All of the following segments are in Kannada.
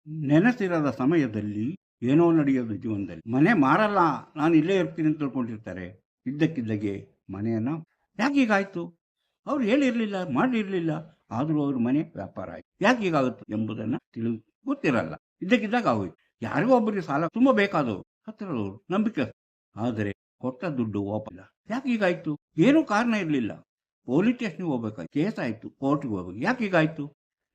ನೆನಸಿರದ ಸಮಯದಲ್ಲಿ ಏನೋ ನಡೆಯೋದು ಜೀವನದಲ್ಲಿ. ಮನೆ ಮಾರಲ್ಲ, ನಾನು ಇಲ್ಲೇ ಇರ್ತೀನಿ ಅಂತ ತಿಳ್ಕೊಂಡಿರ್ತಾರೆ. ಇದ್ದಕ್ಕಿದ್ದಾಗೆ ಮನೆಯನ್ನು ಯಾಕೆ ಹೀಗಾಯಿತು, ಅವ್ರು ಹೇಳಿರಲಿಲ್ಲ, ಮಾಡಿರಲಿಲ್ಲ, ಆದರೂ ಅವ್ರ ಮನೆ ವ್ಯಾಪಾರ ಆಯಿತು. ಯಾಕೆ ಹೀಗಾಗುತ್ತೆ ಎಂಬುದನ್ನು ಗೊತ್ತಿರಲ್ಲ. ಇದ್ದಕ್ಕಿದ್ದಾಗ ಆಗೋಯ್ತು. ಯಾರಿಗೋ ಒಬ್ಬರಿಗೆ ಸಾಲ ತುಂಬ ಬೇಕಾದವರು, ಹತ್ತಿರದವರು, ನಂಬಿಕೆ. ಆದರೆ ಕೊಟ್ಟ ದುಡ್ಡು ವಾಪಲ್ಲ. ಯಾಕೆ ಹೀಗಾಯಿತು? ಏನೂ ಕಾರಣ ಇರಲಿಲ್ಲ. ಪೊಲೀಸ್ ಸ್ಟೇಷನ್ಗೆ ಹೋಗ್ಬೇಕಾಯ್ತು, ಕೇಸ್ ಆಯಿತು, ಕೋರ್ಟ್ಗೆ ಹೋಗ್ಬೇಕು. ಯಾಕೆ ಹೀಗಾಯಿತು?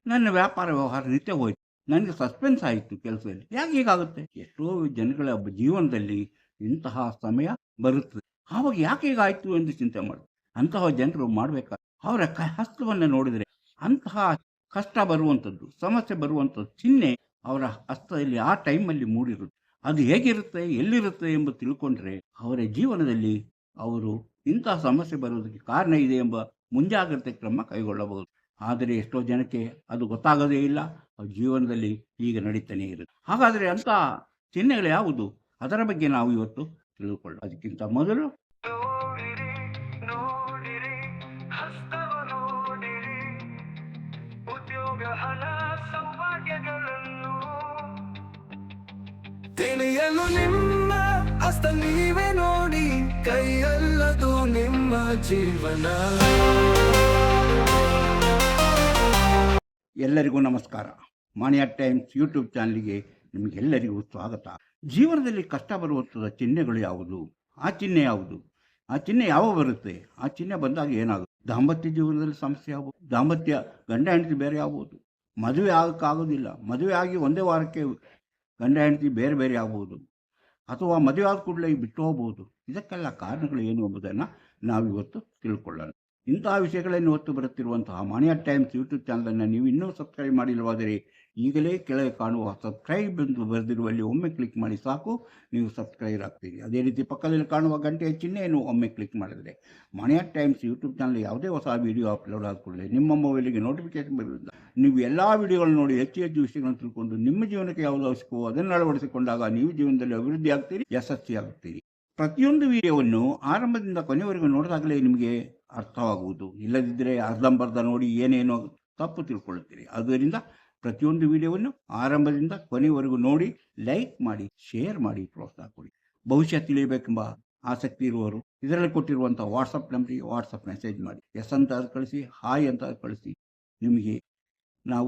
ನನ್ನ ವ್ಯಾಪಾರ ವ್ಯವಹಾರ ನಿತ್ಯ ಹೋಯ್ತು, ನನಗೆ ಸಸ್ಪೆನ್ಸ್ ಆಯಿತು ಕೆಲಸದಲ್ಲಿ. ಯಾಕೆ ಹೀಗಾಗುತ್ತೆ? ಎಷ್ಟೋ ಜನಗಳ ಜೀವನದಲ್ಲಿ ಇಂತಹ ಸಮಯ ಬರುತ್ತದೆ. ಆವಾಗ ಯಾಕೆ ಹೀಗಾಯಿತು ಎಂದು ಚಿಂತೆ ಮಾಡಿ ಅಂತಹ ಜನರು ಮಾಡಬೇಕಾದ್ರೆ ಅವರ ಹಸ್ತವನ್ನು ನೋಡಿದರೆ ಅಂತಹ ಕಷ್ಟ ಬರುವಂಥದ್ದು, ಸಮಸ್ಯೆ ಬರುವಂಥದ್ದು ಚಿಹ್ನೆ ಅವರ ಹಸ್ತದಲ್ಲಿ ಆ ಟೈಮಲ್ಲಿ ಮೂಡಿರುತ್ತೆ. ಅದು ಹೇಗಿರುತ್ತೆ, ಎಲ್ಲಿರುತ್ತೆ ಎಂಬ ತಿಳ್ಕೊಂಡ್ರೆ ಅವರ ಜೀವನದಲ್ಲಿ ಅವರು ಇಂತಹ ಸಮಸ್ಯೆ ಬರುವುದಕ್ಕೆ ಕಾರಣ ಇದೆ ಎಂಬ ಮುಂಜಾಗ್ರತೆ ಕ್ರಮ ಕೈಗೊಳ್ಳಬಹುದು. ಆದರೆ ಎಷ್ಟೋ ಜನಕ್ಕೆ ಅದು ಗೊತ್ತಾಗೋದೇ ಇಲ್ಲ. ಅವ್ರ ಜೀವನದಲ್ಲಿ ಈಗ ನಡೀತಾನೆ ಇರುತ್ತೆ. ಹಾಗಾದರೆ ಅಂಥ ಚಿಹ್ನೆಗಳು ಯಾವುದು, ಅದರ ಬಗ್ಗೆ ನಾವು ಇವತ್ತು ತಿಳಿದುಕೊಳ್ಳೋಣ. ಅದಕ್ಕಿಂತ ಮೊದಲು ತಿಳಿಯಲು ನಿಮ್ಮ ಹಸ್ತ ನೀವೇ ನೋಡಿ, ಕೈಯಲ್ಲದು ನಿಮ್ಮ ಜೀವನ. ಎಲ್ಲರಿಗೂ ನಮಸ್ಕಾರ. ಮಾಣಿಯ ಟೈಮ್ಸ್ ಯೂಟ್ಯೂಬ್ ಚಾನಲ್ಗೆ ನಿಮಗೆಲ್ಲರಿಗೂ ಸ್ವಾಗತ. ಜೀವನದಲ್ಲಿ ಕಷ್ಟ ಬರುವಂಥದ್ದು ಚಿಹ್ನೆಗಳು ಯಾವುದು, ಆ ಚಿಹ್ನೆ ಯಾವುದು, ಆ ಚಿಹ್ನೆ ಯಾವಾಗ ಬರುತ್ತೆ, ಆ ಚಿಹ್ನೆ ಬಂದಾಗ ಏನಾಗುತ್ತೆ? ದಾಂಪತ್ಯ ಜೀವನದಲ್ಲಿ ಸಮಸ್ಯೆ ಆಗ್ಬೋದು, ದಾಂಪತ್ಯ ಗಂಡ ಹೆಂಡತಿ ಬೇರೆ ಆಗ್ಬೋದು, ಮದುವೆ ಆಗೋಕ್ಕಾಗೋದಿಲ್ಲ, ಮದುವೆ ಆಗಿ ಒಂದೇ ವಾರಕ್ಕೆ ಗಂಡ ಹೆಂಡತಿ ಬೇರೆ ಬೇರೆ ಆಗ್ಬೋದು, ಅಥವಾ ಮದುವೆ ಆದ ಕೂಡಲೇ ಬಿಟ್ಟು ಹೋಗ್ಬೋದು. ಇದಕ್ಕೆಲ್ಲ ಕಾರಣಗಳು ಏನು ಎಂಬುದನ್ನು ನಾವಿವತ್ತು ತಿಳ್ಕೊಳ್ಳೋಣ. ಇಂತಹ ವಿಷಯಗಳನ್ನು ಇವತ್ತು ಬರುತ್ತಿರುವಂತಹ ಮಾಣಿಯ ಟೈಮ್ಸ್ ಯೂಟ್ಯೂಬ್ ಚಾನಲನ್ನು ನೀವು ಇನ್ನೂ ಸಬ್ಸ್ಕ್ರೈಬ್ ಮಾಡಿಲ್ಲವಾದರೆ ಈಗಲೇ ಕೆಳಗೆ ಕಾಣುವ ಸಬ್ಸ್ಕ್ರೈಬ್ ಎಂದು ಬರೆದಿರುವಲ್ಲಿ ಒಮ್ಮೆ ಕ್ಲಿಕ್ ಮಾಡಿ ಸಾಕು, ನೀವು ಸಬ್ಸ್ಕ್ರೈಬ್ ಆಗ್ತೀರಿ. ಅದೇ ರೀತಿ ಪಕ್ಕದಲ್ಲಿ ಕಾಣುವ ಗಂಟೆಯ ಚಿಹ್ನೆಯನ್ನು ಒಮ್ಮೆ ಕ್ಲಿಕ್ ಮಾಡಿದರೆ ಮಾಣಿಯ ಟೈಮ್ಸ್ ಯೂಟ್ಯೂಬ್ ಚಾನಲ್ ಯಾವುದೇ ಹೊಸ ವಿಡಿಯೋ ಅಪ್ಲೋಡ್ ಆದ ಕೂಡಲೇ ನಿಮ್ಮ ಮೊಬೈಲಿಗೆ ನೋಟಿಫಿಕೇಶನ್ ಬರುವುದಿಲ್ಲ. ನೀವು ಎಲ್ಲ ವಿಡಿಯೋಗಳನ್ನು ನೋಡಿ ಹೆಚ್ಚು ಹೆಚ್ಚು ವಿಷಯಗಳನ್ನು ತಿಳ್ಕೊಂಡು ನಿಮ್ಮ ಜೀವನಕ್ಕೆ ಯಾವುದು ಅವಶ್ಯಕವೋ ಅದನ್ನು ಅಳವಡಿಸಿಕೊಂಡಾಗ ನೀವು ಜೀವನದಲ್ಲಿ ಅಭಿವೃದ್ಧಿ ಆಗ್ತೀರಿ, ಯಶಸ್ವಿಯಾಗುತ್ತೀರಿ. ಪ್ರತಿಯೊಂದು ವಿಡಿಯೋವನ್ನು ಆರಂಭದಿಂದ ಕೊನೆಯವರೆಗೂ ನೋಡಿದಾಗಲೇ ನಿಮಗೆ ಅರ್ಥವಾಗುವುದು. ಇಲ್ಲದಿದ್ದರೆ ಅರ್ಧಂಬರ್ಧ ನೋಡಿ ಏನೇನೋ ತಪ್ಪು ತಿಳ್ಕೊಳ್ಳುತ್ತೀರಿ. ಆದ್ದರಿಂದ ಪ್ರತಿಯೊಂದು ವಿಡಿಯೋವನ್ನು ಆರಂಭದಿಂದ ಕೊನೆಯವರೆಗೂ ನೋಡಿ, ಲೈಕ್ ಮಾಡಿ, ಶೇರ್ ಮಾಡಿ, ಪ್ರೋತ್ಸಾಹ ಕೊಡಿ. ಭವಿಷ್ಯ ತಿಳಿಯಬೇಕೆಂಬ ಆಸಕ್ತಿ ಇರುವವರು ಇದರಲ್ಲಿ ಕೊಟ್ಟಿರುವಂಥ ವಾಟ್ಸಪ್ ನಂಬರಿಗೆ ವಾಟ್ಸಪ್ ಮೆಸೇಜ್ ಮಾಡಿ. ಎಸ್ ಅಂತ ಕಳಿಸಿ, ಹಾಯ್ ಅಂತ ಕಳಿಸಿ. ನಿಮಗೆ ನಾವು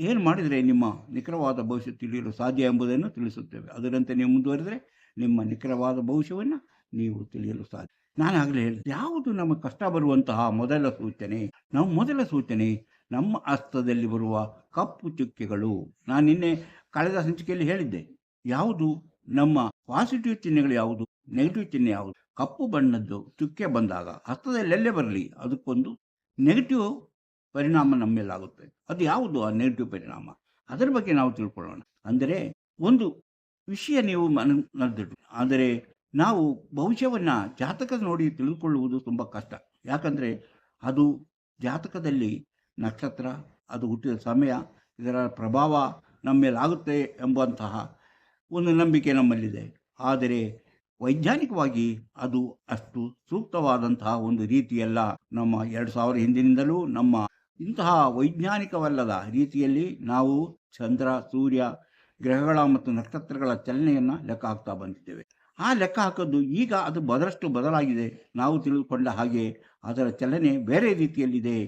ಏನು ಮಾಡಿದರೆ ನಿಮ್ಮ ನಿಖರವಾದ ಭವಿಷ್ಯ ತಿಳಿಯಲು ಸಾಧ್ಯ ಎಂಬುದನ್ನು ತಿಳಿಸುತ್ತೇವೆ. ಅದರಂತೆ ನೀವು ಮುಂದುವರೆದರೆ ನಿಮ್ಮ ನಿಖರವಾದ ಭವಿಷ್ಯವನ್ನು ನೀವು ತಿಳಿಯಲು ಸಾಧ್ಯ. ನಾನು ಆಗಲೇ ಹೇಳಿದೆ, ಯಾವುದು ನಮ್ಮ ಕಷ್ಟ ಬರುವಂತಹ ಮೊದಲ ಸೂಚನೆ ನಮ್ಮ ಹಸ್ತದಲ್ಲಿ ಬರುವ ಕಪ್ಪು ಚುಕ್ಕೆಗಳು. ನಾನು ನಿನ್ನೆ ಕಳೆದ ಸಂಚಿಕೆಯಲ್ಲಿ ಹೇಳಿದ್ದೆ, ಯಾವುದು ನಮ್ಮ ಪಾಸಿಟಿವ್ ಚಿಹ್ನೆಗಳು ಯಾವುದು, ನೆಗೆಟಿವ್ ಚಿಹ್ನೆ ಯಾವುದು. ಕಪ್ಪು ಬಣ್ಣದ್ದು ಚುಕ್ಕೆ ಬಂದಾಗ ಹಸ್ತದಲ್ಲಿ ಎಲ್ಲೇ ಬರಲಿ ಅದಕ್ಕೊಂದು ನೆಗೆಟಿವ್ ಪರಿಣಾಮ ನಮ್ಮ ಮೇಲಾಗುತ್ತೆ. ಅದು ಯಾವುದು ಆ ನೆಗೆಟಿವ್ ಪರಿಣಾಮ, ಅದರ ಬಗ್ಗೆ ನಾವು ತಿಳ್ಕೊಳ್ಳೋಣ. ಅಂದರೆ ಒಂದು ವಿಷಯ ನೀವು ನಡೆದಿಟ್ಟು, ಆದರೆ ನಾವು ಭವಿಷ್ಯವನ್ನು ಜಾತಕದ ನೋಡಿ ತಿಳಿದುಕೊಳ್ಳುವುದು ತುಂಬ ಕಷ್ಟ. ಯಾಕಂದರೆ ಅದು ಜಾತಕದಲ್ಲಿ ನಕ್ಷತ್ರ, ಅದು ಹುಟ್ಟಿದ ಸಮಯ, ಇದರ ಪ್ರಭಾವ ನಮ್ಮ ಮೇಲಾಗುತ್ತೆ ಎಂಬಂತಹ ಒಂದು ನಂಬಿಕೆ ನಮ್ಮಲ್ಲಿದೆ. ಆದರೆ ವೈಜ್ಞಾನಿಕವಾಗಿ ಅದು ಅಷ್ಟು ಸೂಕ್ತವಾದಂತಹ ಒಂದು ರೀತಿಯಲ್ಲ. ನಮ್ಮ 2000 ಹಿಂದಿನಿಂದಲೂ ನಮ್ಮ ಇಂತಹ ವೈಜ್ಞಾನಿಕವಲ್ಲದ ರೀತಿಯಲ್ಲಿ ನಾವು ಚಂದ್ರ, ಸೂರ್ಯ, ಗ್ರಹಗಳ ಮತ್ತು ನಕ್ಷತ್ರಗಳ ಚಲನೆಯನ್ನು ಲೆಕ್ಕ ಹಾಕ್ತಾ ಬಂದಿದ್ದೇವೆ. ಆ ಲೆಕ್ಕ ಹಾಕೋದು ಈಗ ಅದು ಬದಲಾಗಿದೆ. ನಾವು ತಿಳಿದುಕೊಂಡ ಹಾಗೆ ಅದರ ಚಲನೆ ಬೇರೆ ರೀತಿಯಲ್ಲಿದೆ,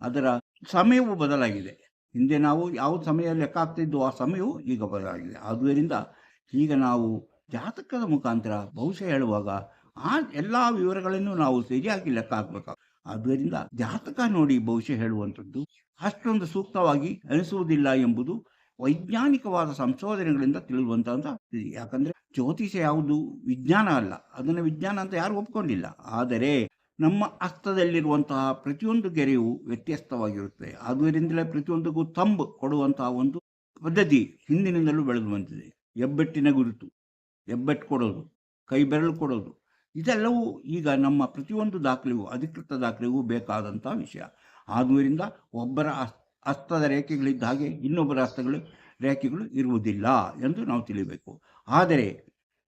ಅದರ ಸಮಯವೂ ಬದಲಾಗಿದೆ. ಹಿಂದೆ ನಾವು ಯಾವ ಸಮಯ ಲೆಕ್ಕ ಹಾಕ್ತಿದ್ದೋ ಆ ಸಮಯವು ಈಗ ಬದಲಾಗಿದೆ. ಆದ್ದರಿಂದ ಈಗ ನಾವು ಜಾತಕದ ಮುಖಾಂತರ ಭವಿಷ್ಯ ಹೇಳುವಾಗ ಆ ಎಲ್ಲ ವಿವರಗಳನ್ನು ನಾವು ಸರಿಯಾಗಿ ಲೆಕ್ಕ ಹಾಕಬೇಕು. ಆದ್ದರಿಂದ ಜಾತಕ ನೋಡಿ ಭವಿಷ್ಯ ಹೇಳುವಂಥದ್ದು ಅಷ್ಟೊಂದು ಸೂಕ್ತವಾಗಿ ಅನಿಸುವುದಿಲ್ಲ ಎಂಬುದು ವೈಜ್ಞಾನಿಕವಾದ ಸಂಶೋಧನೆಗಳಿಂದ ತಿಳಿಯುವಂಥದ್ದು. ಯಾಕಂದರೆ ಜ್ಯೋತಿಷ ಯಾವುದು ವಿಜ್ಞಾನ ಅಲ್ಲ, ಅದನ್ನು ವಿಜ್ಞಾನ ಅಂತ ಯಾರು ಒಪ್ಕೊಂಡಿಲ್ಲ. ಆದರೆ ನಮ್ಮ ಹಸ್ತದಲ್ಲಿರುವಂತಹ ಪ್ರತಿಯೊಂದು ಗೆರೆಯು ವ್ಯತ್ಯಸ್ತವಾಗಿರುತ್ತೆ. ಆದ್ದರಿಂದಲೇ ಪ್ರತಿಯೊಂದಕ್ಕೂ ತಂಬು ಕೊಡುವಂತಹ ಒಂದು ಪದ್ಧತಿ ಹಿಂದಿನಿಂದಲೂ ಬೆಳೆದು ಬಂದಿದೆ. ಹೆಬ್ಬೆಟ್ಟಿನ ಗುರುತು, ಹೆಬ್ಬೆಟ್ಟು ಕೊಡೋದು, ಕೈ ಬೆರಳು ಕೊಡೋದು, ಇದೆಲ್ಲವೂ ಈಗ ನಮ್ಮ ಪ್ರತಿಯೊಂದು ದಾಖಲೆಗೂ, ಅಧಿಕೃತ ದಾಖಲೆಗೂ ಬೇಕಾದಂಥ ವಿಷಯ. ಆದ್ದರಿಂದ ಒಬ್ಬರ ಹಸ್ತದ ರೇಖೆಗಳಿದ್ದ ಹಾಗೆ ಇನ್ನೊಬ್ಬರ ಹಸ್ತಗಳ ರೇಖೆಗಳು ಇರುವುದಿಲ್ಲ ಎಂದು ನಾವು ತಿಳಿಯಬೇಕು. ಆದರೆ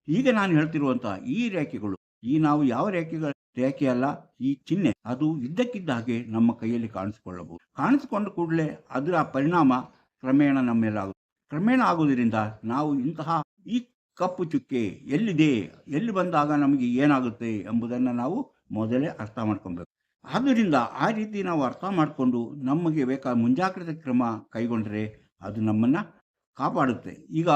ಈಗ ನಾನು ಹೇಳ್ತಿರುವಂತಹ ಈ ರೇಖೆಗಳು, ನಾವು ಯಾವ ರೇಖೆ ಅಲ್ಲ, ಈ ಚಿಹ್ನೆ ಅದು ಇದ್ದಕ್ಕಿದ್ದ ಹಾಗೆ ನಮ್ಮ ಕೈಯಲ್ಲಿ ಕಾಣಿಸಿಕೊಳ್ಳಬಹುದು. ಕಾಣಿಸಿಕೊಂಡ ಕೂಡಲೇ ಅದರ ಪರಿಣಾಮ ಕ್ರಮೇಣ ನಮ್ಮ ಮೇಲಾಗುತ್ತೆ. ಕ್ರಮೇಣ ಆಗೋದರಿಂದ ನಾವು ಇಂತಹ ಈ ಕಪ್ಪು ಚುಕ್ಕೆ ಎಲ್ಲಿದೆ, ಎಲ್ಲಿ ಬಂದಾಗ ನಮಗೆ ಏನಾಗುತ್ತೆ ಎಂಬುದನ್ನು ನಾವು ಮೊದಲೇ ಅರ್ಥ ಮಾಡ್ಕೊಬೇಕು. ಆದ್ದರಿಂದ ಆ ರೀತಿ ನಾವು ಅರ್ಥ ಮಾಡಿಕೊಂಡು ನಮಗೆ ಬೇಕಾದ ಮುಂಜಾಗ್ರತೆ ಕ್ರಮ ಕೈಗೊಂಡ್ರೆ ಅದು ನಮ್ಮನ್ನು ಕಾಪಾಡುತ್ತೆ. ಈಗ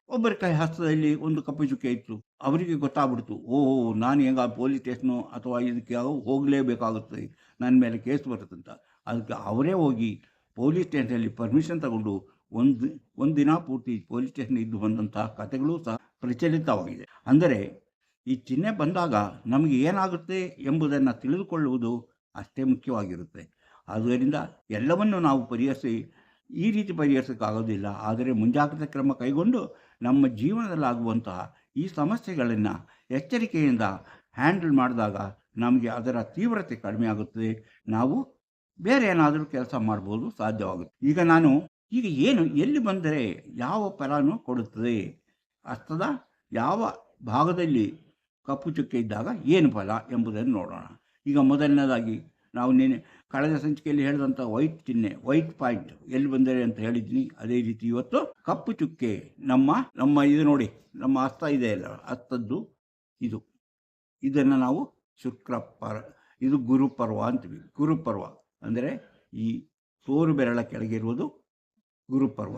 ಒಬ್ಬರ ಕೈ ಹಸ್ತದಲ್ಲಿ ಒಂದು ಕಪ್ಪು ಚುಕ್ಕೆ ಇತ್ತು, ಅವರಿಗೆ ಗೊತ್ತಾಗ್ಬಿಡ್ತು, ಓಹೋ ನಾನು ಈಗ ಪೊಲೀಸ್ ಸ್ಟೇಷನು ಅಥವಾ ಇದಕ್ಕೆ ಹೋಗಲೇಬೇಕಾಗುತ್ತೆ, ನನ್ನ ಮೇಲೆ ಕೇಸ್ ಬರುತ್ತಂತ. ಅದಕ್ಕೆ ಅವರೇ ಹೋಗಿ ಪೊಲೀಸ್ ಸ್ಟೇಷನಲ್ಲಿ ಪರ್ಮಿಷನ್ ತಗೊಂಡು ಒಂದು ದಿನ ಪೂರ್ತಿ ಪೊಲೀಸ್ ಸ್ಟೇಷನ್ ಇದ್ದು ಬಂದಂತಹ ಕಥೆಗಳು ಸಹ ಪ್ರಚಲಿತವಾಗಿದೆ. ಅಂದರೆ ಈ ಚಿಹ್ನೆ ಬಂದಾಗ ನಮಗೆ ಏನಾಗುತ್ತೆ ಎಂಬುದನ್ನು ತಿಳಿದುಕೊಳ್ಳುವುದು ಅಷ್ಟೇ ಮುಖ್ಯವಾಗಿರುತ್ತೆ. ಆದ್ದರಿಂದ ಎಲ್ಲವನ್ನು ನಾವು ಈ ರೀತಿ ಪರಿಹರಿಸೋಕ್ಕಾಗೋದಿಲ್ಲ. ಆದರೆ ಮುಂಜಾಗ್ರತಾ ಕ್ರಮ ಕೈಗೊಂಡು ನಮ್ಮ ಜೀವನದಲ್ಲಾಗುವಂತಹ ಈ ಸಮಸ್ಯೆಗಳನ್ನು ಎಚ್ಚರಿಕೆಯಿಂದ ಹ್ಯಾಂಡಲ್ ಮಾಡಿದಾಗ ನಮಗೆ ಅದರ ತೀವ್ರತೆ ಕಡಿಮೆ ಆಗುತ್ತದೆ. ನಾವು ಬೇರೆ ಏನಾದರೂ ಕೆಲಸ ಮಾಡ್ಬೋದು, ಸಾಧ್ಯವಾಗುತ್ತೆ. ಈಗ ಏನು ಎಲ್ಲಿ ಬಂದರೆ ಯಾವ ಫಲನೂ ಕೊಡುತ್ತದೆ, ಹಸ್ತದ ಯಾವ ಭಾಗದಲ್ಲಿ ಕಪ್ಪು ಚುಕ್ಕೆ ಇದ್ದಾಗ ಏನು ಫಲ ಎಂಬುದನ್ನು ನೋಡೋಣ. ಈಗ ಮೊದಲನೇದಾಗಿ ನಾವು ಕಳೆದ ಸಂಚಿಕೆಯಲ್ಲಿ ಹೇಳಿದಂಥ ವೈಟ್ ಚಿಹ್ನೆ, ವೈಟ್ ಪಾಯಿಂಟ್ ಎಲ್ಲಿ ಬಂದರೆ ಅಂತ ಹೇಳಿದ್ದೀನಿ. ಅದೇ ರೀತಿ ಇವತ್ತು ಕಪ್ಪು ಚುಕ್ಕೆ ನಮ್ಮ ಇದು ನೋಡಿ, ನಮ್ಮ ಹಸ್ತ ಇದೆ ಅಲ್ಲ, ಹಸ್ತದ್ದು ಇದನ್ನು ನಾವು ಇದು ಗುರುಪರ್ವ ಅಂತೀವಿ. ಗುರುಪರ್ವ ಅಂದರೆ ಈ ತೋರು ಬೆರಳ ಕೆಳಗೆ ಇರುವುದು ಗುರುಪರ್ವ.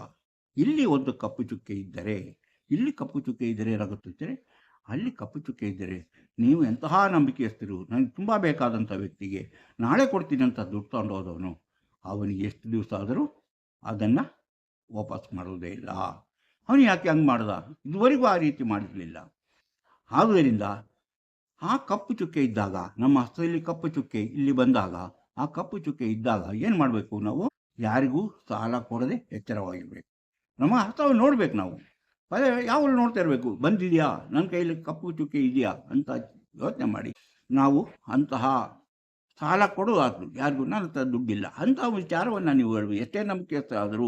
ಇಲ್ಲಿ ಒಂದು ಕಪ್ಪು ಚುಕ್ಕೆ ಇದ್ದರೆ, ಏನಾಗುತ್ತದೆ, ಅಲ್ಲಿ ಕಪ್ಪು ಚುಕ್ಕೆ ಇದ್ದರೆ ನೀವು ಎಂತಹ ನಂಬಿಕೆಯಸ್ಥರು, ನನಗೆ ತುಂಬ ಬೇಕಾದಂಥ ವ್ಯಕ್ತಿಗೆ ನಾಳೆ ಕೊಡ್ತೀನಿ ಅಂತ ದುಡ್ಡು ತಗೊಂಡು ಹೋದವನು ಅವನಿಗೆ ಎಷ್ಟು ದಿವಸ ಆದರೂ ಅದನ್ನು ವಾಪಸ್ ಮಾಡೋದೇ ಇಲ್ಲ. ಅವನು ಯಾಕೆ ಹಂಗೆ ಮಾಡ್ದ? ಇದುವರೆಗೂ ಆ ರೀತಿ ಮಾಡಿರಲಿಲ್ಲ. ಆದುದರಿಂದ ಆ ಕಪ್ಪು ಚುಕ್ಕೆ ಇದ್ದಾಗ, ನಮ್ಮ ಹಸ್ತದಲ್ಲಿ ಕಪ್ಪು ಚುಕ್ಕೆ ಇಲ್ಲಿ ಬಂದಾಗ, ಆ ಕಪ್ಪು ಚುಕ್ಕೆ ಇದ್ದಾಗ ಏನು ಮಾಡಬೇಕು? ನಾವು ಯಾರಿಗೂ ಸಾಲ ಕೊಡದೆ ಎಚ್ಚರವಾಗಿರಬೇಕು. ನಮ್ಮ ಹಸ್ತವನ್ನು ನೋಡಬೇಕು. ನಾವು ಯಾವಾಗಲೂ ನೋಡ್ತಾ ಇರಬೇಕು, ಬಂದಿದೆಯಾ, ನನ್ನ ಕೈಯಲ್ಲಿ ಕಪ್ಪು ಚುಕ್ಕೆ ಇದೆಯಾ ಅಂತ ಯೋಚನೆ ಮಾಡಿ. ನಾವು ಅಂತಹ ಸಾಲ ಕೊಡೋದಾದ್ರು ಯಾರಿಗೂ ನನ್ನ ಹತ್ರ ದುಡ್ಡಿಲ್ಲ ಅಂತಹ ವಿಚಾರವನ್ನು ನೀವು ಹೇಳಬೇಕು. ಎಷ್ಟೇ ನಂಬಿಕೆ ಆದರೂ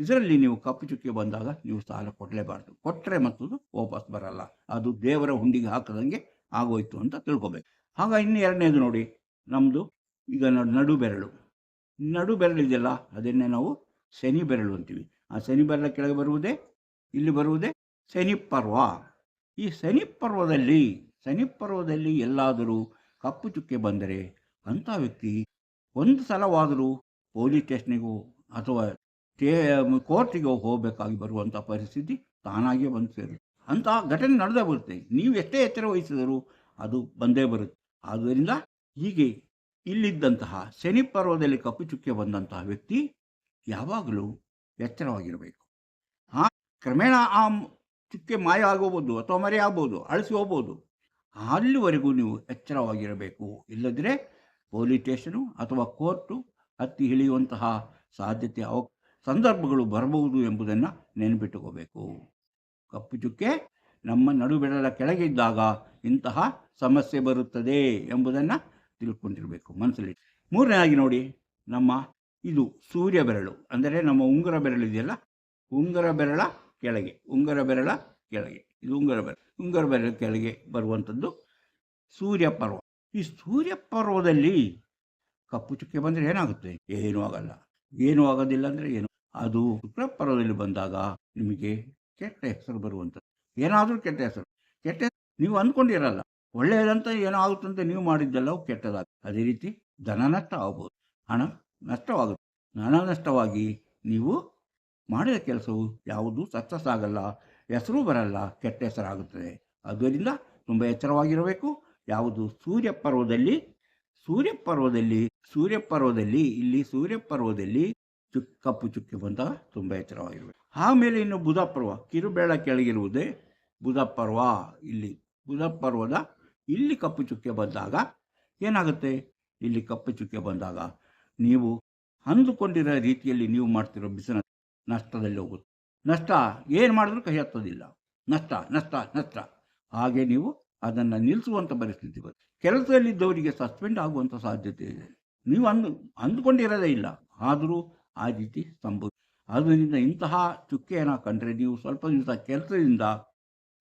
ಇದರಲ್ಲಿ ನೀವು ಕಪ್ಪು ಚುಕ್ಕೆ ಬಂದಾಗ ನೀವು ಸಾಲ ಕೊಡಲೇಬಾರ್ದು. ಕೊಟ್ಟರೆ ಮತ್ತದು ವಾಪಸ್ ಬರಲ್ಲ. ಅದು ದೇವರ ಹುಂಡಿಗೆ ಹಾಕದಂಗೆ ಆಗೋಯ್ತು ಅಂತ ತಿಳ್ಕೊಬೇಕು. ಆಗ ಇನ್ನು ಎರಡನೇದು ನೋಡಿ, ನಮ್ಮದು ಈಗ ನಡು ಬೆರಳಿದೆಯಲ್ಲ, ಅದನ್ನೇ ನಾವು ಶನಿ ಬೆರಳು ಅಂತೀವಿ. ಆ ಶನಿ ಬೆರಳ ಕೆಳಗೆ ಇಲ್ಲಿ ಬರುವುದೇ ಶನಿ ಪರ್ವ. ಈ ಶನಿ ಪರ್ವದಲ್ಲಿ ಎಲ್ಲಾದರೂ ಕಪ್ಪು ಚುಕ್ಕೆ ಬಂದರೆ ಅಂಥ ವ್ಯಕ್ತಿ ಒಂದು ಸಲವಾದರೂ ಪೊಲೀಸ್ ಸ್ಟೇಷನಿಗೂ ಅಥವಾ ಕೋರ್ಟಿಗೆ ಹೋಗಬೇಕಾಗಿ ಬರುವಂಥ ಪರಿಸ್ಥಿತಿ ತಾನಾಗೇ ಬಂದು ಸೇರುತ್ತೆ. ಅಂತಹ ಘಟನೆ ನಡೆದೇ ಬರುತ್ತೆ. ನೀವು ಎಷ್ಟೇ ಎಚ್ಚರ ವಹಿಸಿದರೂ ಅದು ಬಂದೇ ಬರುತ್ತೆ. ಆದ್ದರಿಂದ ಹೀಗೆ ಇಲ್ಲಿದ್ದಂತಹ ಶನಿ ಪರ್ವದಲ್ಲಿ ಕಪ್ಪು ಚುಕ್ಕೆ ಬಂದಂತಹ ವ್ಯಕ್ತಿ ಯಾವಾಗಲೂ ಎಚ್ಚರವಾಗಿರಬೇಕು. ಕ್ರಮೇಣ ಆ ಚುಕ್ಕೆ ಮಾಯ ಆಗೋಗ್ಬೋದು ಅಥವಾ ಮರೆ ಆಗ್ಬೋದು, ಅಳಿಸಿ ಹೋಗ್ಬೋದು. ಅಲ್ಲಿವರೆಗೂ ನೀವು ಎಚ್ಚರವಾಗಿರಬೇಕು. ಇಲ್ಲದ್ರೆ ಪೊಲೀಸ್ ಸ್ಟೇಷನು ಅಥವಾ ಕೋರ್ಟು ಹತ್ತಿ ಇಳಿಯುವಂತಹ ಸಾಧ್ಯತೆ ಸಂದರ್ಭಗಳು ಬರಬಹುದು ಎಂಬುದನ್ನು ನೆನಪಿಟ್ಟುಕೋಬೇಕು. ಕಪ್ಪು ಚುಕ್ಕೆ ನಮ್ಮ ನಡುಬೆರಳ ಕೆಳಗೆ ಇದ್ದಾಗ ಇಂತಹ ಸಮಸ್ಯೆ ಬರುತ್ತದೆ ಎಂಬುದನ್ನು ತಿಳ್ಕೊಂಡಿರಬೇಕು, ಮನಸ್ಸಲ್ಲಿ. ಮೂರನೇದಾಗಿ ನೋಡಿ, ಇದು ಸೂರ್ಯ ಬೆರಳು ಅಂದರೆ ನಮ್ಮ ಉಂಗುರ ಬೆರಳಿದೆಯಲ್ಲ, ಉಂಗುರ ಬೆರಳ ಕೆಳಗೆ ಇದು ಉಂಗುರ ಬೆರಳ ಕೆಳಗೆ ಬರುವಂಥದ್ದು ಸೂರ್ಯ ಪರ್ವ. ಈ ಸೂರ್ಯ ಪರ್ವದಲ್ಲಿ ಕಪ್ಪು ಚುಕ್ಕೆ ಬಂದರೆ ಏನಾಗುತ್ತೆ? ಏನೂ ಆಗೋದಿಲ್ಲ. ಅಂದರೆ ಏನು? ಅದು ಶುಕ್ರ ಪರ್ವದಲ್ಲಿ ಬಂದಾಗ ನಿಮಗೆ ಕೆಟ್ಟ ಹೆಸರು ಬರುವಂಥದ್ದು. ಏನಾದರೂ ಕೆಟ್ಟ ಹೆಸರು ನೀವು ಅಂದ್ಕೊಂಡಿರಲ್ಲ. ಒಳ್ಳೆಯದಂತ ಏನೋ ಆಗುತ್ತಂತ ನೀವು ಮಾಡಿದ್ದೆಲ್ಲವೂ ಕೆಟ್ಟದಾಗುತ್ತೆ. ಅದೇ ರೀತಿ ಧನ ನಷ್ಟ ಆಗ್ಬೋದು, ಹಣ ನಷ್ಟವಾಗುತ್ತೆ. ಹಣ ನಷ್ಟವಾಗಿ ನೀವು ಮಾಡಿದ ಕೆಲಸವು ಯಾವುದು ಸಕ್ಸಸ್ ಆಗಲ್ಲ, ಹೆಸರು ಬರಲ್ಲ, ಕೆಟ್ಟ ಹೆಸರಾಗುತ್ತದೆ. ಆದ್ದರಿಂದ ತುಂಬ ಎಚ್ಚರವಾಗಿರಬೇಕು. ಯಾವುದು ಸೂರ್ಯ ಪರ್ವದಲ್ಲಿ ಕಪ್ಪು ಚುಕ್ಕೆ ಬಂದಾಗ ತುಂಬ ಎಚ್ಚರವಾಗಿರಬೇಕು. ಆಮೇಲೆ ಇನ್ನು ಬುಧ ಪರ್ವ, ಕಿರುಬೇಳ ಕೆಳಗಿರುವುದೇ ಬುಧ ಪರ್ವ. ಬುಧ ಪರ್ವದ ಇಲ್ಲಿ ಕಪ್ಪು ಚುಕ್ಕೆ ಬಂದಾಗ ಏನಾಗುತ್ತೆ? ಇಲ್ಲಿ ಕಪ್ಪು ಚುಕ್ಕೆ ಬಂದಾಗ ನೀವು ಅಂದುಕೊಂಡಿರೋ ರೀತಿಯಲ್ಲಿ ನೀವು ಮಾಡ್ತಿರೋ ಬಿಸಿನೆಸ್ ನಷ್ಟದಲ್ಲಿ ಹೋಗುತ್ತೆ. ನಷ್ಟ ಏನು ಮಾಡಿದ್ರೂ ಕೈ ಹತ್ತೋದಿಲ್ಲ. ನಷ್ಟ. ಹಾಗೆ ನೀವು ಅದನ್ನು ನಿಲ್ಲಿಸುವಂಥ ಪರಿಸ್ಥಿತಿ ಬರುತ್ತೆ. ಕೆಲಸದಲ್ಲಿದ್ದವರಿಗೆ ಸಸ್ಪೆಂಡ್ ಆಗುವಂಥ ಸಾಧ್ಯತೆ ಇದೆ. ನೀವು ಅಂದುಕೊಂಡಿರೋದೇ ಇಲ್ಲ, ಆದರೂ ಆ ರೀತಿ ಸಂಭವಿಸುತ್ತೆ. ಆದ್ದರಿಂದ ಇಂತಹ ಚುಕ್ಕೆಯನ್ನು ಕಂಡ್ರೆ ನೀವು ಸ್ವಲ್ಪ ದಿವಸ ಕೆಲಸದಿಂದ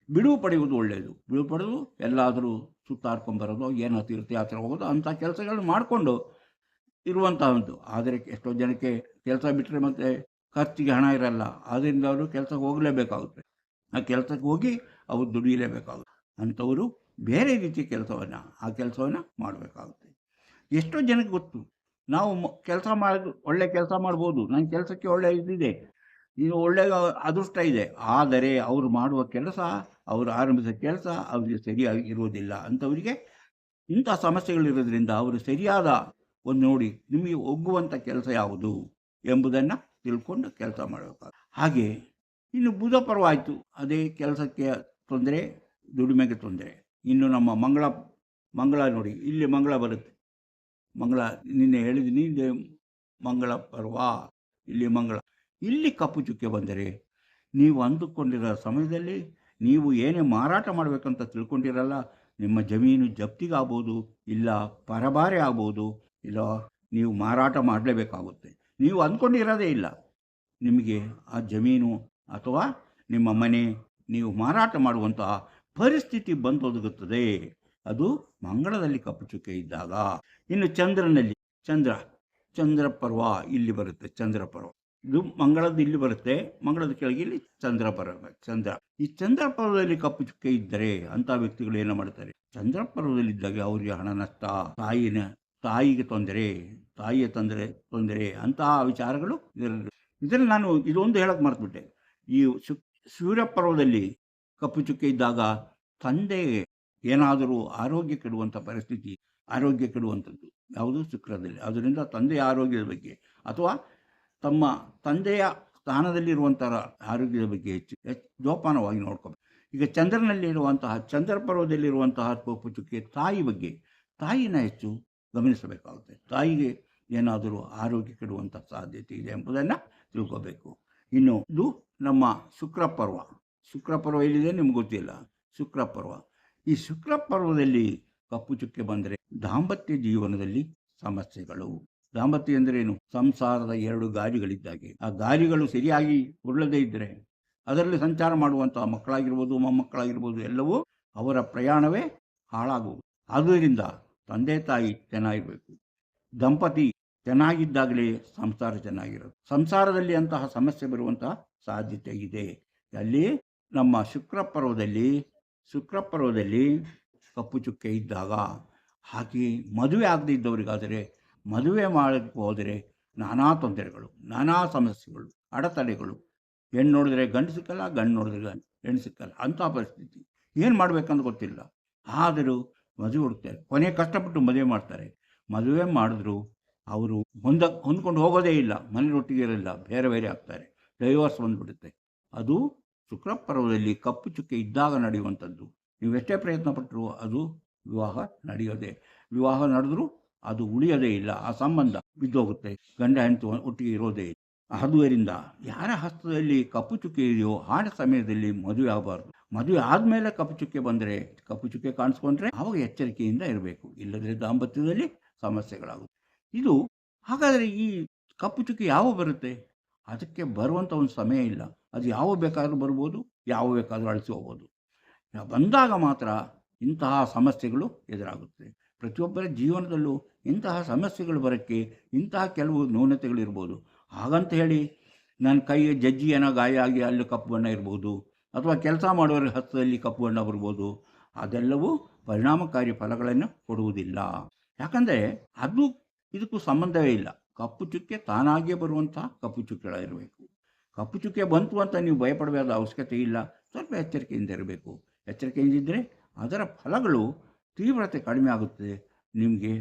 ಬಿಡುವು ಪಡೆಯುವುದು ಒಳ್ಳೆಯದು. ಬಿಡುವು ಪಡೆದು ಎಲ್ಲಾದರೂ ಸುತ್ತಾಡ್ಕೊಂಬರೋದು, ಏನೋ ತೀರ್ಥಯಾತ್ರೆ ಹೋಗೋದು, ಅಂಥ ಕೆಲಸಗಳನ್ನು ಮಾಡಿಕೊಂಡು ಇರುವಂತಹದ್ದು. ಆದರೆ ಎಷ್ಟೋ ಜನಕ್ಕೆ ಕೆಲಸ ಬಿಟ್ಟರೆ ಮತ್ತೆ ಖರ್ಚಿಗೆ ಹಣ ಇರಲ್ಲ. ಆದ್ದರಿಂದ ಅವರು ಕೆಲಸಕ್ಕೆ ಹೋಗಲೇಬೇಕಾಗುತ್ತೆ. ಆ ಕೆಲಸಕ್ಕೆ ಹೋಗಿ ಅವರು ದುಡಿಯಲೇಬೇಕಾಗುತ್ತೆ. ಅಂಥವರು ಬೇರೆ ರೀತಿಯ ಕೆಲಸವನ್ನು ಮಾಡಬೇಕಾಗುತ್ತೆ. ಎಷ್ಟೋ ಜನಕ್ಕೆ ಗೊತ್ತು, ನಾವು ಕೆಲಸ ಮಾಡೋದು ಒಳ್ಳೆ ಕೆಲಸ ಮಾಡ್ಬೋದು, ನನ್ನ ಕೆಲಸಕ್ಕೆ ಒಳ್ಳೆ ಇದಿದೆ, ಇದು ಒಳ್ಳೆಯ ಅದೃಷ್ಟ ಇದೆ. ಆದರೆ ಅವರು ಮಾಡುವ ಕೆಲಸ, ಅವರು ಆರಂಭಿಸಿದ ಕೆಲಸ ಅವರಿಗೆ ಸರಿಯಾಗಿ ಇರುವುದಿಲ್ಲ. ಅಂಥವರಿಗೆ ಇಂಥ ಸಮಸ್ಯೆಗಳಿರೋದ್ರಿಂದ ಅವರು ಸರಿಯಾದ ಒಂದು ನೋಡಿ ನಿಮಗೆ ಒಗ್ಗುವಂಥ ಕೆಲಸ ಯಾವುದು ಎಂಬುದನ್ನು ತಿಳ್ಕೊಂಡು ಕೆಲಸ ಮಾಡಬೇಕಾಗುತ್ತೆ. ಹಾಗೆ ಇನ್ನು ಬುಧ ಪರ್ವಾಯಿತು, ಅದೇ ಕೆಲಸಕ್ಕೆ ತೊಂದರೆ, ದುಡಿಮೆಗೆ ತೊಂದರೆ. ಇನ್ನು ನಮ್ಮ ಮಂಗಳ ನೋಡಿ, ಇಲ್ಲಿ ಮಂಗಳ ಬರುತ್ತೆ. ಮಂಗಳ ನಿನ್ನೆ ಹೇಳಿದ್ದೀನಿ, ಇಲ್ಲಿ ಮಂಗಳ ಪರ್ವ, ಇಲ್ಲಿ ಮಂಗಳ. ಇಲ್ಲಿ ಕಪ್ಪು ಚುಕ್ಕೆ ಬಂದರೆ ನೀವು ಅಂದುಕೊಂಡಿರೋ ಸಮಯದಲ್ಲಿ ನೀವು ಏನೇ ಮಾರಾಟ ಮಾಡಬೇಕಂತ ತಿಳ್ಕೊಂಡಿರಲ್ಲ, ನಿಮ್ಮ ಜಮೀನು ಜಪ್ತಿಗಾಗ್ಬೋದು, ಇಲ್ಲ ಪರಭಾರೆ ಆಗ್ಬೋದು, ಇಲ್ಲ ನೀವು ಮಾರಾಟ ಮಾಡಲೇಬೇಕಾಗುತ್ತೆ. ನೀವು ಅಂದ್ಕೊಂಡಿರೋದೇ ಇಲ್ಲ, ನಿಮಗೆ ಆ ಜಮೀನು ಅಥವಾ ನಿಮ್ಮ ಮನೆ ನೀವು ಮಾರಾಟ ಮಾಡುವಂತಹ ಪರಿಸ್ಥಿತಿ ಬಂದೊದಗುತ್ತದೆ. ಅದು ಮಂಗಳದಲ್ಲಿ ಕಪ್ಪು ಚುಕ್ಕೆ ಇದ್ದಾಗ. ಇನ್ನು ಚಂದ್ರನಲ್ಲಿ ಚಂದ್ರ ಪರ್ವ ಇಲ್ಲಿ ಬರುತ್ತೆ. ಚಂದ್ರ ಪರ್ವ ಇದು ಮಂಗಳದ್ದು ಇಲ್ಲಿ ಬರುತ್ತೆ, ಮಂಗಳದ ಕೆಳಗೆ ಇಲ್ಲಿ ಚಂದ್ರ. ಈ ಚಂದ್ರ ಪರ್ವದಲ್ಲಿ ಕಪ್ಪು ಚುಕ್ಕೆ ಇದ್ದರೆ ಅಂಥ ವ್ಯಕ್ತಿಗಳು ಏನು ಮಾಡ್ತಾರೆ, ಚಂದ್ರ ಪರ್ವದಲ್ಲಿದ್ದಾಗ ಅವರಿಗೆ ಹಣ ನಷ್ಟ, ತಾಯಿಗೆ ತೊಂದರೆ, ತಾಯಿಯ ತೊಂದರೆ ಅಂತಹ ವಿಚಾರಗಳು ಇದರಲ್ಲಿ ನಾನು ಇದೊಂದು ಹೇಳಕ್ಕೆ ಮರೆತುಬಿಟ್ಟೆ. ಈ ಸೂರ್ಯ ಪರ್ವದಲ್ಲಿ ಕಪ್ಪು ಚುಕ್ಕೆ ಇದ್ದಾಗ ತಂದೆಗೆ ಏನಾದರೂ ಆರೋಗ್ಯ ಕೆಡುವಂಥ ಪರಿಸ್ಥಿತಿ, ಆರೋಗ್ಯ ಕೆಡುವಂಥದ್ದು ಯಾವುದು ಶುಕ್ರದಲ್ಲಿ. ಅದರಿಂದ ತಂದೆಯ ಆರೋಗ್ಯದ ಬಗ್ಗೆ ಅಥವಾ ತಮ್ಮ ತಂದೆಯ ಸ್ಥಾನದಲ್ಲಿರುವಂಥ ಆರೋಗ್ಯದ ಬಗ್ಗೆ ಹೆಚ್ಚು ಜೋಪಾನವಾಗಿ ನೋಡ್ಕೋಬೇಕು. ಈಗ ಚಂದ್ರ ಪರ್ವದಲ್ಲಿರುವಂತಹ ಕಪ್ಪು ಚುಕ್ಕೆ ತಾಯಿ ಬಗ್ಗೆ, ತಾಯಿನ ಹೆಚ್ಚು ಗಮನಿಸಬೇಕಾಗುತ್ತೆ. ತಾಯಿಗೆ ಏನಾದರೂ ಆರೋಗ್ಯ ಕೆಡುವಂಥ ಸಾಧ್ಯತೆ ಇದೆ ಎಂಬುದನ್ನು ತಿಳ್ಕೋಬೇಕು. ಇನ್ನು ಇದು ನಮ್ಮ ಶುಕ್ರ ಪರ್ವ ಎಲ್ಲಿದೆ ನಿಮ್ಗೆ ಗೊತ್ತಿಲ್ಲ. ಶುಕ್ರ ಪರ್ವ, ಈ ಶುಕ್ರ ಪರ್ವದಲ್ಲಿ ಕಪ್ಪು ಚುಕ್ಕೆ ಬಂದರೆ ದಾಂಪತ್ಯ ಜೀವನದಲ್ಲಿ ಸಮಸ್ಯೆಗಳು. ದಾಂಪತ್ಯ ಎಂದರೇನು? ಸಂಸಾರದ 2 ಗಾಲಿಗಳಿದ್ದಾಗೆ. ಆ ಗಾಲಿಗಳು ಸರಿಯಾಗಿ ಉರುಳದೇ ಇದ್ದರೆ ಅದರಲ್ಲಿ ಸಂಚಾರ ಮಾಡುವಂತಹ ಮಕ್ಕಳಾಗಿರ್ಬೋದು, ಮೊಮ್ಮಕ್ಕಳಾಗಿರ್ಬೋದು, ಎಲ್ಲವೂ ಅವರ ಪ್ರಯಾಣವೇ ಹಾಳಾಗುವುದು. ಆದ್ದರಿಂದ ತಂದೆ ತಾಯಿ ಚೆನ್ನಾಗಿರಬೇಕು, ದಂಪತಿ ಚೆನ್ನಾಗಿದ್ದಾಗಲೇ ಸಂಸಾರ ಚೆನ್ನಾಗಿರೋದು. ಸಂಸಾರದಲ್ಲಿ ಅಂತಹ ಸಮಸ್ಯೆ ಬರುವಂತಹ ಸಾಧ್ಯತೆ ಇದೆ. ಅಲ್ಲಿ ನಮ್ಮ ಶುಕ್ರ ಪರ್ವದಲ್ಲಿ ಕಪ್ಪು ಚುಕ್ಕೆ ಇದ್ದಾಗ, ಹಾಗೆ ಮದುವೆ ಆಗದೇ ಇದ್ದವರಿಗಾದರೆ, ಮದುವೆ ಮಾಡಕ್ಕೆ ಹೋದರೆ ನಾನಾ ತೊಂದರೆಗಳು, ನಾನಾ ಸಮಸ್ಯೆಗಳು, ಅಡೆತಡೆಗಳು. ಹೆಣ್ಣು ನೋಡಿದ್ರೆ ಗಂಡು ಸಿಕ್ಕಲ್ಲ, ಗಂಡು ನೋಡಿದ್ರೆ ಹೆಣ್ಣು ಸಿಕ್ಕಲ್ಲ, ಅಂಥ ಪರಿಸ್ಥಿತಿ. ಏನು ಮಾಡಬೇಕಂತ ಗೊತ್ತಿಲ್ಲ. ಆದರೂ ಮದುವೆ ಹುಡುಕ್ತಾರೆ, ಕೊನೆ ಕಷ್ಟಪಟ್ಟು ಮದುವೆ ಮಾಡ್ತಾರೆ. ಮದುವೆ ಮಾಡಿದ್ರು ಅವರು ಹೊಂದ್ಕೊಂಡು ಹೋಗೋದೇ ಇಲ್ಲ, ಮನೆಯೊಟ್ಟಿಗೆ ಇರಲ್ಲ, ಬೇರೆ ಬೇರೆ ಆಗ್ತಾರೆ, ಡೈವರ್ಸ್ ಬಂದುಬಿಡುತ್ತೆ. ಅದು ಶುಕ್ರ ಪರ್ವದಲ್ಲಿ ಕಪ್ಪು ಚುಕ್ಕೆ ಇದ್ದಾಗ ನಡೆಯುವಂಥದ್ದು. ನೀವೆಷ್ಟೇ ಪ್ರಯತ್ನ ಪಟ್ಟರೂ ಅದು ವಿವಾಹ ನಡೆದರೂ ಅದು ಉಳಿಯೋದೇ ಇಲ್ಲ, ಆ ಸಂಬಂಧ ಬಿದ್ದೋಗುತ್ತೆ, ಗಂಡ ಹೆಂಡತಿ ಒಟ್ಟಿಗೆ ಇರೋದೇ ಇಲ್ಲ. ಆದ್ದರಿಂದ ಯಾರ ಹಸ್ತದಲ್ಲಿ ಕಪ್ಪು ಚುಕ್ಕೆ ಇದೆಯೋ ಆ ಸಮಯದಲ್ಲಿ ಮದುವೆ ಆಗಬಾರ್ದು. ಮದುವೆ ಆದಮೇಲೆ ಕಪ್ಪು ಚುಕ್ಕೆ ಕಾಣಿಸ್ಕೊಂಡ್ರೆ ಆವಾಗ ಎಚ್ಚರಿಕೆಯಿಂದ ಇರಬೇಕು, ಇಲ್ಲದ್ರೆ ದಾಂಪತ್ಯದಲ್ಲಿ ಸಮಸ್ಯೆಗಳಾಗುತ್ತೆ. ಇದು ಹಾಗಾದರೆ ಈ ಕಪ್ಪು ಚುಕ್ಕೆ ಯಾವಾಗ ಬರುತ್ತೆ? ಅದಕ್ಕೆ ಬರುವಂಥ ಒಂದು ಸಮಯ ಇಲ್ಲ. ಅದು ಯಾವ ಬೇಕಾದರೂ ಬರ್ಬೋದು, ಯಾವ ಬೇಕಾದರೂ ಅಳಿಸಿ ಹೋಗ್ಬೋದು. ಬಂದಾಗ ಮಾತ್ರ ಇಂತಹ ಸಮಸ್ಯೆಗಳು ಎದುರಾಗುತ್ತೆ. ಪ್ರತಿಯೊಬ್ಬರ ಜೀವನದಲ್ಲೂ ಇಂತಹ ಸಮಸ್ಯೆಗಳು ಬರೋಕ್ಕೆ ಇಂತಹ ಕೆಲವು ನ್ಯೂನತೆಗಳಿರ್ಬೋದು. ಹಾಗಂತ ಹೇಳಿ ನನ್ನ ಕೈಗೆ ಜಜ್ಜಿ ಏನೋ ಗಾಯ ಆಗಿ ಅಲ್ಲಿ ಕಪ್ಪು ಬಣ್ಣ ಇರ್ಬೋದು, ಅಥವಾ ಕೆಲಸ ಮಾಡೋರ ಹಸ್ತದಲ್ಲಿ ಕಪ್ಪು ಬಣ್ಣ ಬರ್ಬೋದು. ಅದೆಲ್ಲವೂ ಪರಿಣಾಮಕಾರಿ ಫಲಗಳನ್ನು ಕೊಡುವುದಿಲ್ಲ. ಯಾಕಂದರೆ ಅದು ಇದಕ್ಕೂ ಸಂಬಂಧವೇ ಇಲ್ಲ. ಕಪ್ಪು ಚುಕ್ಕೆ ತಾನಾಗಿಯೇ ಬರುವಂತಹ ಕಪ್ಪು ಚುಕ್ಕೆಗಳಿರಬೇಕು. ಕಪ್ಪು ಚುಕ್ಕೆ ಬಂತು ಅಂತ ನೀವು ಭಯಪಡಬೇಕಾದ ಅವಶ್ಯಕತೆ ಇಲ್ಲ. ಸ್ವಲ್ಪ ಎಚ್ಚರಿಕೆಯಿಂದ ಇರಬೇಕು. ಎಚ್ಚರಿಕೆಯಿಂದಿದ್ದರೆ ಅದರ ಫಲಗಳು ತೀವ್ರತೆ ಕಡಿಮೆ ಆಗುತ್ತೆ. ನಿಮಗೆ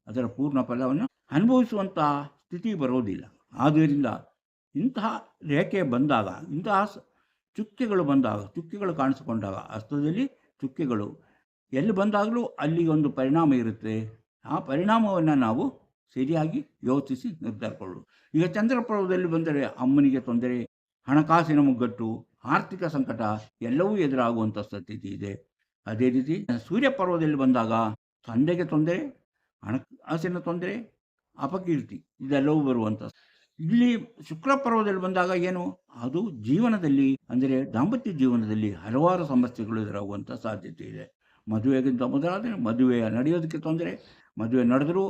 ಅದರ ಪೂರ್ಣ ಫಲವನ್ನು ಅನುಭವಿಸುವಂತಹ ಸ್ಥಿತಿ ಬರೋದಿಲ್ಲ. ಆದ್ದರಿಂದ ಇಂತಹ ರೇಖೆ ಬಂದಾಗ, ಇಂತಹ ಚುಕ್ಕೆಗಳು ಕಾಣಿಸಿಕೊಂಡಾಗ, ಹಸ್ತದಲ್ಲಿ ಚುಕ್ಕೆಗಳು ಎಲ್ಲಿ ಬಂದಾಗಲೂ ಅಲ್ಲಿಗೊಂದು ಪರಿಣಾಮ ಇರುತ್ತೆ. ಆ ಪರಿಣಾಮವನ್ನು ನಾವು ಸರಿಯಾಗಿ ಯೋಚಿಸಿ ನಿರ್ಧಾರಕೊಳ್ಳು. ಈಗ ಚಂದ್ರಪರ್ವದಲ್ಲಿ ಬಂದರೆ ಅಮ್ಮನಿಗೆ ತೊಂದರೆ, ಹಣಕಾಸಿನ ಮುಗ್ಗಟ್ಟು, ಆರ್ಥಿಕ ಸಂಕಟ ಎಲ್ಲವೂ ಎದುರಾಗುವಂಥ ಸ್ಥಿತಿ ಇದೆ. ಅದೇ ರೀತಿ ಸೂರ್ಯ ಪರ್ವದಲ್ಲಿ ಬಂದಾಗ ತಂದೆಗೆ ತೊಂದರೆ, ಹಣಕಾಸಿನ ತೊಂದರೆ, ಅಪಕೀರ್ತಿ ಇದೆಲ್ಲವೂ ಬರುವಂಥ. ಇಲ್ಲಿ ಶುಕ್ರ ಪರ್ವದಲ್ಲಿ ಬಂದಾಗ ಏನು, ಅದು ಜೀವನದಲ್ಲಿ ಅಂದರೆ ದಾಂಪತ್ಯ ಜೀವನದಲ್ಲಿ ಹಲವಾರು ಸಮಸ್ಯೆಗಳು ಎದುರಾಗುವಂಥ ಸಾಧ್ಯತೆ ಇದೆ. ಮದುವೆಗಿಂತ ಮೊದಲಾದರೆ ಮದುವೆ ನಡೆಯೋದಕ್ಕೆ ತೊಂದರೆ, ಮದುವೆ ನಡೆದರೂ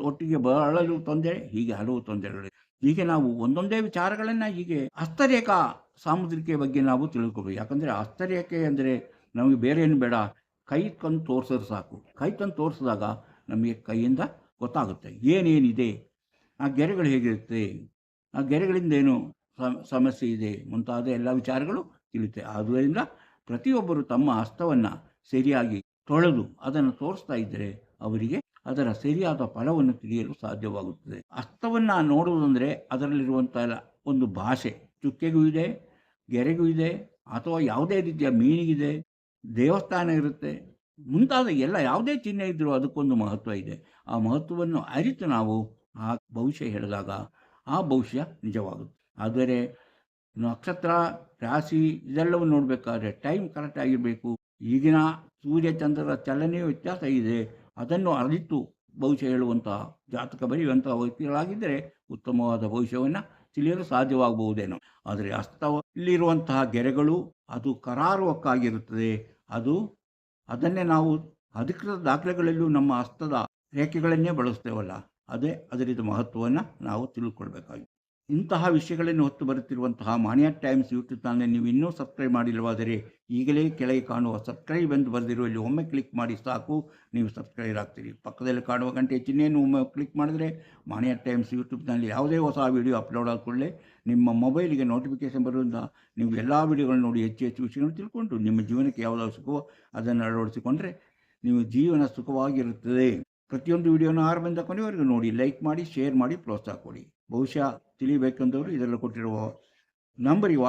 ಒಟ್ಟಿಗೆ ಬಾಳಲು ತೊಂದರೆ, ಹೀಗೆ ಹಲವು ತೊಂದರೆಗಳು. ಹೀಗೆ ನಾವು ಒಂದೊಂದೇ ವಿಚಾರಗಳನ್ನು ಹೀಗೆ ಹಸ್ತರೇಖಾ ಸಾಮುದ್ರಿಕೆ ಬಗ್ಗೆ ನಾವು ತಿಳ್ಕೊಬೇಕು. ಯಾಕಂದರೆ ಹಸ್ತರೇಖೆ ಅಂದರೆ ನಮಗೆ ಬೇರೆ ಏನು ಬೇಡ, ಕೈ ತಂದು ತೋರಿಸಿದ್ರೆ ಸಾಕು. ಕೈ ತಂದು ತೋರಿಸಿದಾಗ ನಮಗೆ ಕೈಯಿಂದ ಗೊತ್ತಾಗುತ್ತೆ ಏನೇನಿದೆ, ಆ ಗೆರೆಗಳು ಹೇಗಿರುತ್ತೆ, ಆ ಗೆರೆಗಳಿಂದ ಏನು ಸಮಸ್ಯೆ ಇದೆ ಮುಂತಾದ ಎಲ್ಲ ವಿಚಾರಗಳು ತಿಳಿಯುತ್ತೆ. ಆದ್ದರಿಂದ ಪ್ರತಿಯೊಬ್ಬರು ತಮ್ಮ ಹಸ್ತವನ್ನು ಸರಿಯಾಗಿ ತೊಳೆದು ಅದನ್ನು ತೋರಿಸ್ತಾ ಇದ್ದರೆ ಅವರಿಗೆ ಅದರ ಸರಿಯಾದ ಫಲವನ್ನು ತಿಳಿಯಲು ಸಾಧ್ಯವಾಗುತ್ತದೆ. ಹಸ್ತವನ್ನು ನೋಡುವುದಂದರೆ ಅದರಲ್ಲಿರುವಂಥ ಒಂದು ಭಾಷೆ, ಚುಕ್ಕೆಗೂ ಇದೆ, ಗೆರೆಗೂ ಇದೆ, ಅಥವಾ ಯಾವುದೇ ರೀತಿಯ ಮೀನಿಗಿದೆ, ದೇವಸ್ಥಾನ ಇರುತ್ತೆ, ಮುಂತಾದ ಎಲ್ಲ ಯಾವುದೇ ಚಿಹ್ನೆ ಇದ್ದರೂ ಅದಕ್ಕೊಂದು ಮಹತ್ವ ಇದೆ. ಆ ಮಹತ್ವವನ್ನು ಅರಿತು ನಾವು ಆ ಭವಿಷ್ಯ ಹೇಳಿದಾಗ ಆ ಭವಿಷ್ಯ ನಿಜವಾಗುತ್ತೆ. ಆದರೆ ನಕ್ಷತ್ರ, ರಾಶಿ ಇದೆಲ್ಲವನ್ನು ನೋಡಬೇಕಾದ್ರೆ ಟೈಮ್ ಕರೆಕ್ಟ್ ಆಗಿರಬೇಕು. ಈಗಿನ ಸೂರ್ಯ ಚಂದ್ರರ ಚಲನೆಯ ವ್ಯತ್ಯಾಸ ಇದೆ. ಅದನ್ನು ಅರಿತು ಭವಿಷ್ಯ ಹೇಳುವಂತಹ, ಜಾತಕ ಬರೆಯುವಂತಹ ವ್ಯಕ್ತಿಗಳಾಗಿದ್ದರೆ ಉತ್ತಮವಾದ ಭವಿಷ್ಯವನ್ನು ತಿಳಿಯಲು ಸಾಧ್ಯವಾಗಬಹುದೇನೋ. ಆದರೆ ಹಸ್ತದಲ್ಲಿರುವಂತಹ ಗೆರೆಗಳು ಅದು ಕರಾರುವಕ್ಕಾಗಿರುತ್ತದೆ. ಅದನ್ನೇ ನಾವು ಅಧಿಕೃತ ದಾಖಲೆಗಳಲ್ಲೂ ನಮ್ಮ ಹಸ್ತದ ರೇಖೆಗಳನ್ನೇ ಬಳಸ್ತೇವಲ್ಲ, ಅದೇ ಅದರಿಂದ ಮಹತ್ವವನ್ನು ನಾವು ತಿಳ್ಕೊಳ್ಬೇಕಾಗಿದೆ. ಇಂತಹ ವಿಷಯಗಳನ್ನು ಹೊತ್ತು ಬರುತ್ತಿರುವಂತಹ ಮಾಣಿಯಾ ಟೈಮ್ಸ್ ಯೂಟ್ಯೂಬ್ ಚಾನಲ್ ನೀವು ಇನ್ನೂ ಸಬ್ಸ್ಕ್ರೈಬ್ ಮಾಡಿಲ್ಲವಾದರೆ ಈಗಲೇ ಕೆಳಗೆ ಕಾಣುವ ಸಬ್ಸ್ಕ್ರೈಬ್ ಎಂದು ಬರೆದಿರುವಲ್ಲಿ ಒಮ್ಮೆ ಕ್ಲಿಕ್ ಮಾಡಿ ಸಾಕು, ನೀವು ಸಬ್ಸ್ಕ್ರೈಬ್ ಆಗ್ತೀರಿ. ಪಕ್ಕದಲ್ಲಿ ಕಾಣುವ ಗಂಟೆ ಚಿಹ್ನೆಯನ್ನು ಒಮ್ಮೆ ಕ್ಲಿಕ್ ಮಾಡಿದರೆ ಮಾಣಿಯಾ ಟೈಮ್ಸ್ ಯೂಟ್ಯೂಬ್ನಲ್ಲಿ ಯಾವುದೇ ಹೊಸ ವಿಡಿಯೋ ಅಪ್ಲೋಡ್ ಆದ ಕೂಡಲೇ ನಿಮ್ಮ ಮೊಬೈಲಿಗೆ ನೋಟಿಫಿಕೇಷನ್ ಬರುವುದರಿಂದ ನೀವು ಎಲ್ಲ ವಿಡಿಯೋಗಳನ್ನು ನೋಡಿ ಹೆಚ್ಚು ಹೆಚ್ಚು ವಿಷಯಗಳನ್ನು ತಿಳ್ಕೊಂಡು ನಿಮ್ಮ ಜೀವನಕ್ಕೆ ಯಾವುದಾದ್ರು ಸುಖವೋ ಅದನ್ನು ಅಳವಡಿಸಿಕೊಂಡ್ರೆ ನೀವು ಜೀವನ ಸುಖವಾಗಿರುತ್ತದೆ. ಪ್ರತಿಯೊಂದು ವಿಡಿಯೋನ ಆರಂಭದಿಂದ ಕೊನೆಯವರೆಗೂ ನೋಡಿ, ಲೈಕ್ ಮಾಡಿ, ಶೇರ್ ಮಾಡಿ, ಪ್ರೋತ್ಸಾಹ ಕೊಡಿ. ಬಹುಶಃ ತಿಳಿಬೇಕೆಂದವರು ಇದರಲ್ಲಿ ಕೊಟ್ಟಿರುವ ನಂಬರಿಗೆ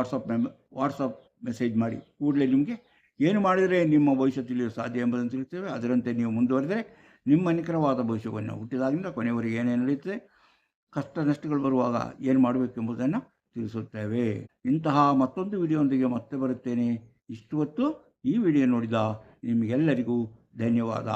ವಾಟ್ಸಪ್ ಮೆಸೇಜ್ ಮಾಡಿ. ಕೂಡಲೇ ನಿಮಗೆ ಏನು ಮಾಡಿದರೆ ನಿಮ್ಮ ಭವಿಷ್ಯ ತಿಳಿಯಲು ಸಾಧ್ಯ ಎಂಬುದನ್ನು ತಿಳಿಸ್ತೇವೆ. ಅದರಂತೆ ನೀವು ಮುಂದುವರೆದರೆ ನಿಮ್ಮ ನಿಖರವಾದ ಭವಿಷ್ಯವನ್ನು ಹುಟ್ಟಿದಾಗಿಂದ ಕೊನೆಯವರೆಗೆ ಏನೇನು ನಡೆಯುತ್ತದೆ, ಕಷ್ಟ ನಷ್ಟಗಳು ಬರುವಾಗ ಏನು ಮಾಡಬೇಕೆಂಬುದನ್ನು ತಿಳಿಸುತ್ತೇವೆ. ಇಂತಹ ಮತ್ತೊಂದು ವಿಡಿಯೋದೊಂದಿಗೆ ಮತ್ತೆ ಬರುತ್ತೇನೆ. ಇಷ್ಟು ಹೊತ್ತು ಈ ವಿಡಿಯೋ ನೋಡಿದ ನಿಮಗೆಲ್ಲರಿಗೂ ಧನ್ಯವಾದ.